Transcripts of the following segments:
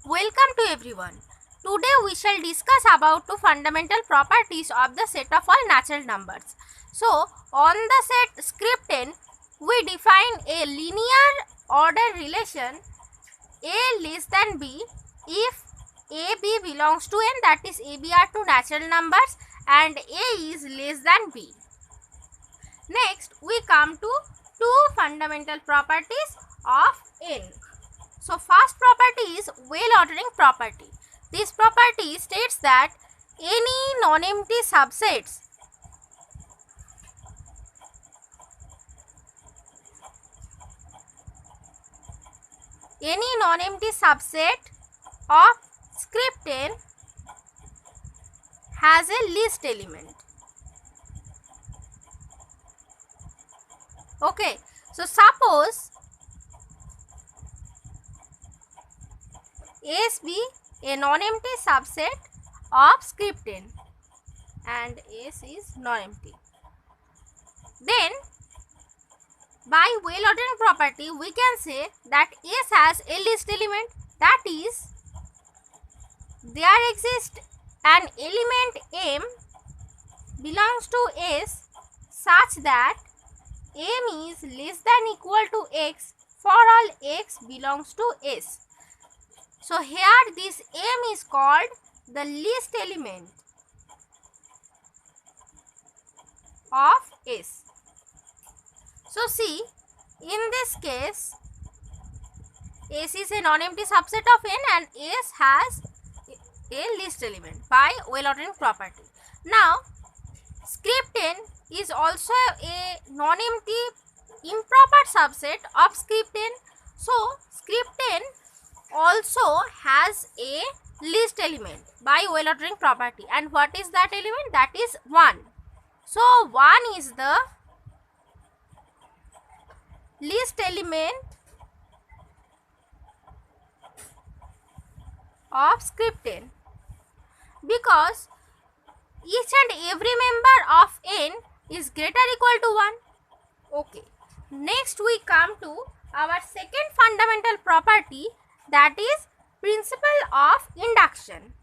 Welcome to everyone. Today we shall discuss about two fundamental properties of the set of all natural numbers. So, on the set script 10, we define a linear order relation A less than B if A, B belongs to n, that is A, B are two natural numbers and A is less than B. Next, we come to two fundamental properties of n. So, first property is well ordering property. This property states that any non-empty subsets of script n has a least element. Okay, so suppose S be a non-empty subset of script n and S is non-empty. Then by well ordering property we can say that S has a least element, that is there exists an element M belongs to S such that M is less than equal to X for all X belongs to S. So here this M is called the least element of S. So see, in this case S is a non-empty subset of n and S has a least element by well ordering property. Now script n is also a non-empty improper subset of script n. So script n also has a least element by well ordering property, and what is that element? That is 1. So 1 is the least element of script n because each and every member of n is greater or equal to 1. Okay. Next we come to our second fundamental property, that is principle of induction.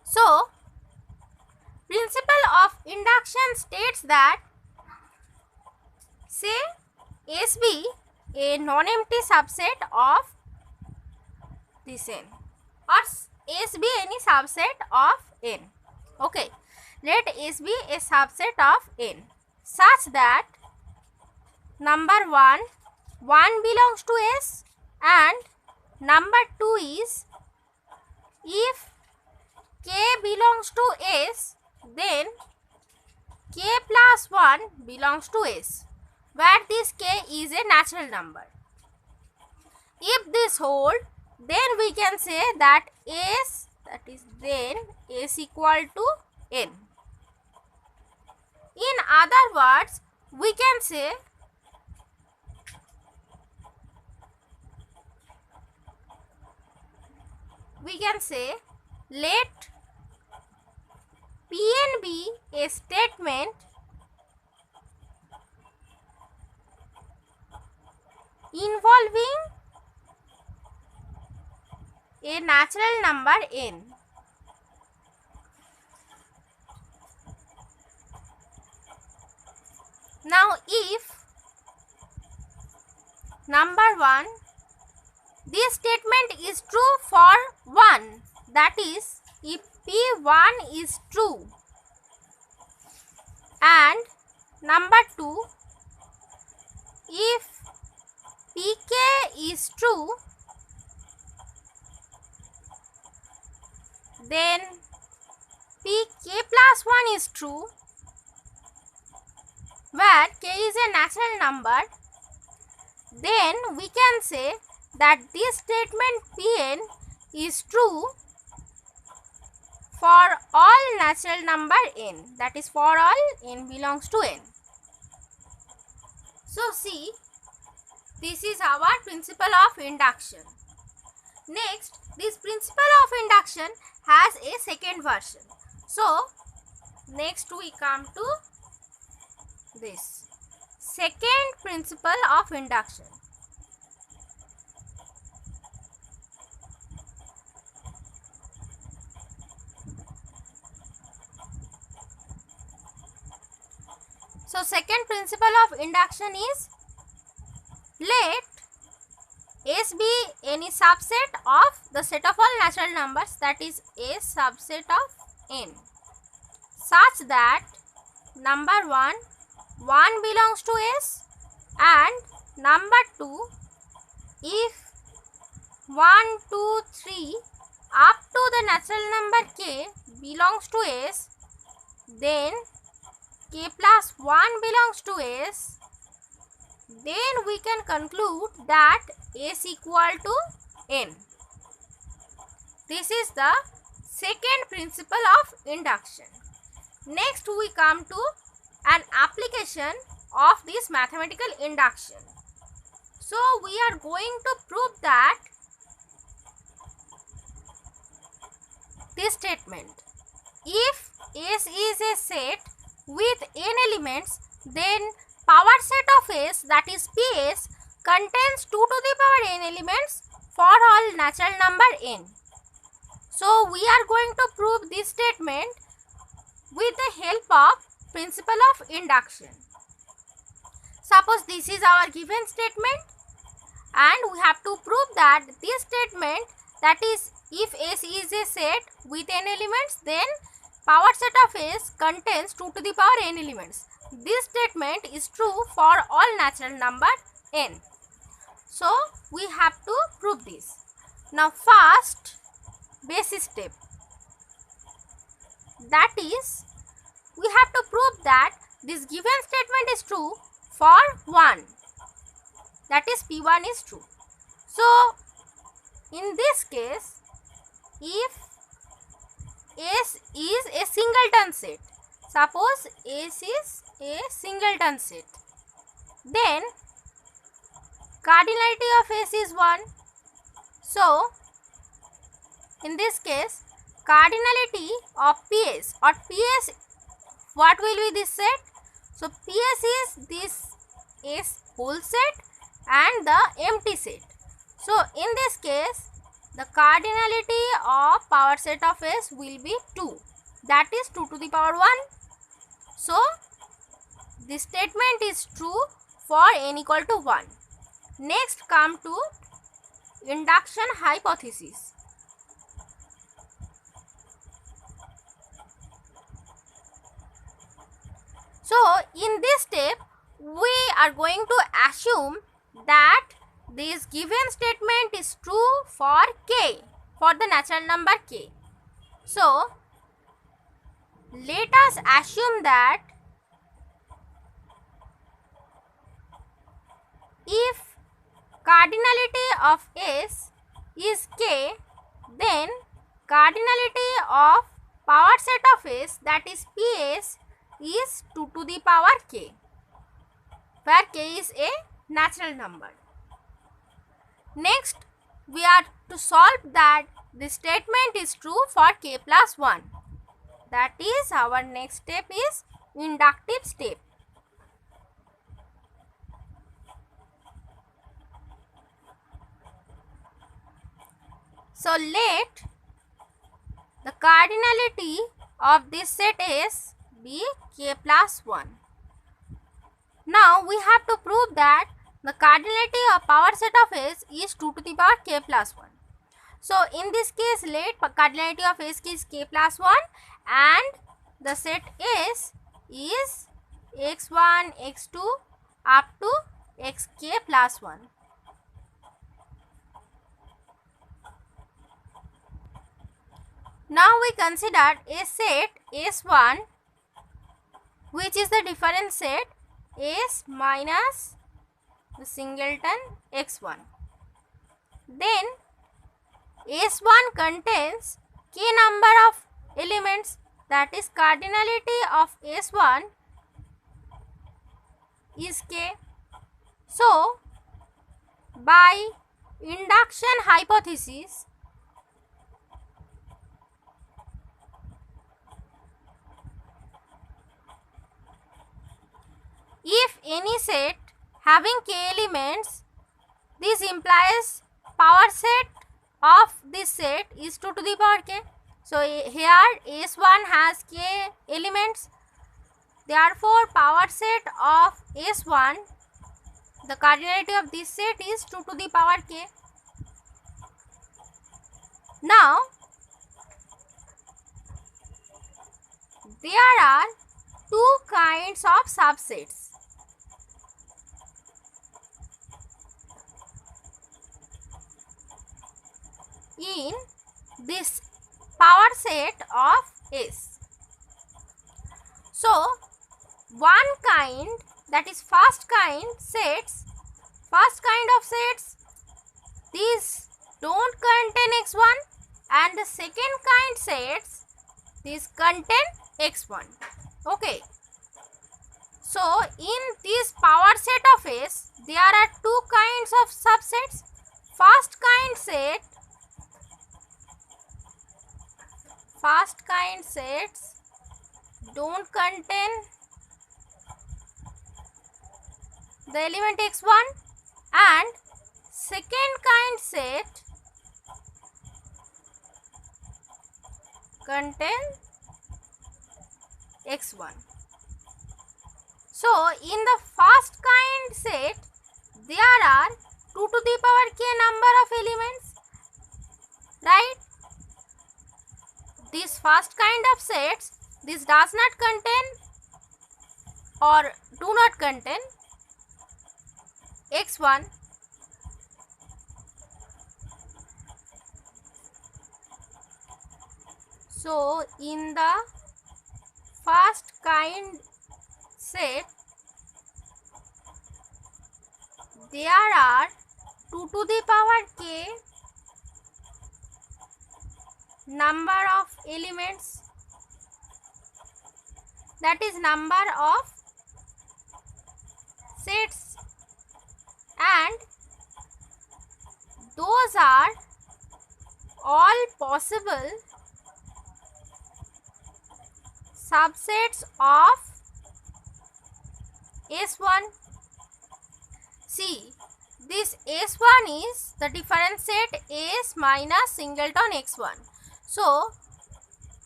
So, principle of induction states that say S be a non-empty subset of this n or S be any subset of n. Okay, let S be a subset of n such that number 1 belongs to S and number 2 is if k belongs to S, then k plus 1 belongs to S, where this k is a natural number. If this hold, then we can say that S, that is then S equal to n. In other words, we can say let Pn be a statement involving a natural number n. Now if number 1, this statement is true for 1, that is if P1 is true, and number 2, if Pk is true, then Pk plus 1 is true, where k is a natural number, then we can say that this statement Pn is true for all natural number n, that is for all n belongs to n. So see, this is our principle of induction. Next, this principle of induction has a second version. So, next we come to this second principle of induction. So, second principle of induction is, let S be any subset of the set of all natural numbers, that is a subset of n, such that number 1 belongs to S, and number 2, if 1, 2, 3 up to the natural number k belongs to S, then k plus 1 belongs to S, then we can conclude that S equal to n. This is the second principle of induction. Next we come to an application of this mathematical induction. So we are going to prove that this statement, if S is a set with n elements, then power set of S, that is PS, contains 2 to the power n elements for all natural number n. So we are going to prove this statement with the help of principle of induction. Suppose this is our given statement, and we have to prove that this statement, that is, if S is a set with n elements, then power set of S contains 2 to the power n elements. This statement is true for all natural number n. So we have to prove this. Now first basic step, that is, we have to prove that this given statement is true for 1, that is P1 is true. So in this case, if S is a singleton set, suppose S is a singleton set, then cardinality of S is 1. So in this case, cardinality of PS, or PS, what will be this set? So PS is this S whole set and the empty set. So in this case, the cardinality of power set of S will be 2, that is 2 to the power 1. So this statement is true for n equal to 1. Next come to induction hypothesis. So in this step, we are going to assume that this given statement is true for k, for the natural number k. So let us assume that if cardinality of S is k, then cardinality of power set of S, that is PS, is 2 to the power k, where k is a natural number. Next, we are to solve that this statement is true for k plus 1. That is, our next step is inductive step. So let the cardinality of this set S be k plus 1. Now we have to prove that the cardinality of power set of S is 2 to the power k plus 1. So in this case, let cardinality of S is k plus 1, and the set S is x1, x2 up to xk plus 1. Now we consider a set S1, which is the difference set S minus the singleton x1. Then S1 contains k number of elements, that is cardinality of S1 is k. So by induction hypothesis, if any set having k elements, this implies power set of this set is 2 to the power k. So here S1 has k elements, therefore power set of S1, the cardinality of this set is 2 to the power k. Now there are two kinds of subsets. In this power set of S. So one kind, that is first kind of sets, these don't contain x1, and the second kind sets, these contain x1. Okay. So in this power set of S, there are two kinds of subsets. First kind sets don't contain the element x1, and second kind set contain x1. So in the first kind set, there are 2 to the power k number of elements, right? This first kind of sets, this does not contain or do not contain x1. So in the first kind set, there are 2 to the power k number of elements, that is number of sets, and those are all possible subsets of S1. See, this S1 is the difference set S minus singleton x1. So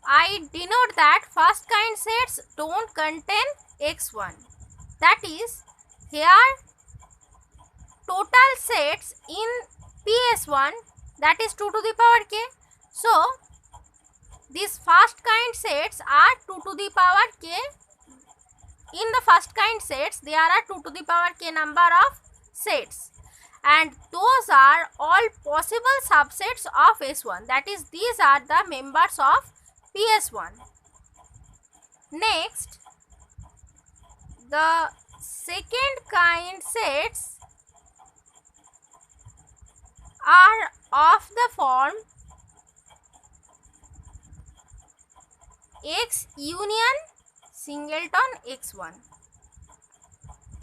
I denote that first kind sets don't contain x1. That is, here total sets in PS1, that is 2 to the power k. So these first kind sets are 2 to the power k. In the first kind sets, there are 2 to the power k number of sets, and those are all possible subsets of S1. That is, these are the members of PS1. Next, the second kind sets are of the form X union singleton x1,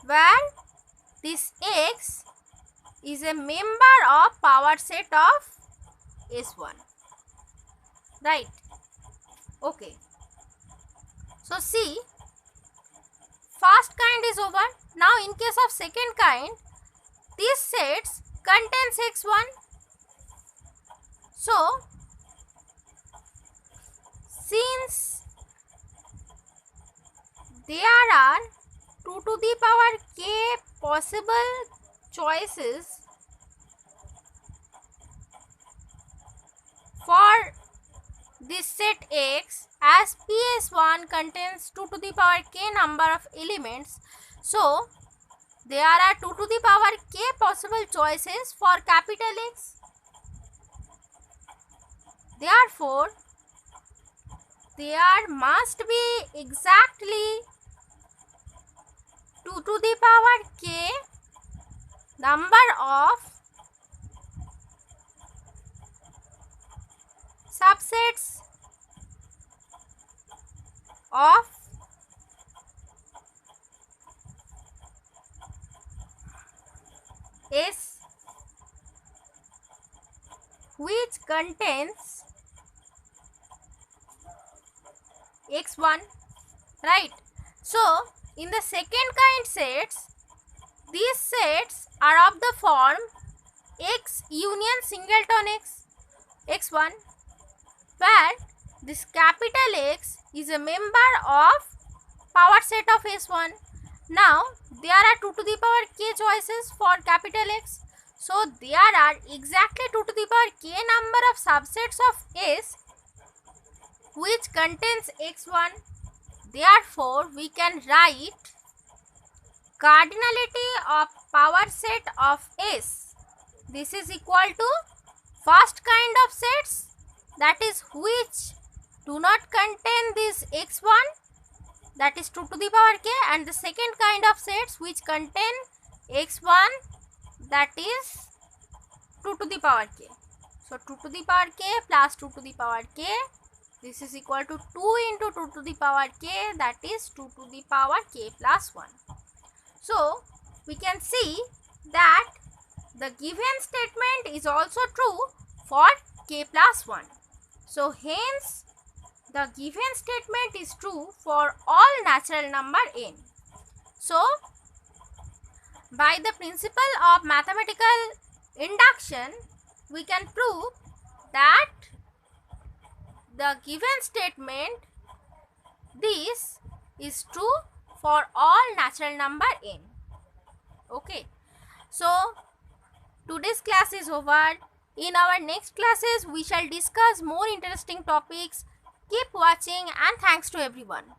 where this X is a member of power set of S1, right? Okay. So see, first kind is over. Now in case of second kind, these sets contains x1. So since there are 2 to the power k possible choices for this set X, as PS1 contains 2 to the power k number of elements, so there are 2 to the power k possible choices for capital X. Therefore, there must be exactly 2 to the power k number of subsets of S contains x1, right? So in the second kind sets, these sets are of the form x union singleton x1, where this capital X is a member of power set of S1. Now there are 2 to the power k choices for capital X. So there are exactly 2 to the power k number of subsets of S which contains x1. Therefore we can write cardinality of power set of S. This is equal to first kind of sets, that is which do not contain this x1, that is 2 to the power k, and the second kind of sets which contain x1, that is 2 to the power k. So 2 to the power k plus 2 to the power k, this is equal to 2 into 2 to the power k, that is 2 to the power k plus 1. So we can see that the given statement is also true for k plus 1. So hence the given statement is true for all natural number n. So by the principle of mathematical induction, we can prove that the given statement, this is true for all natural number n. Okay. So today's class is over. In our next classes, we shall discuss more interesting topics. Keep watching and thanks to everyone.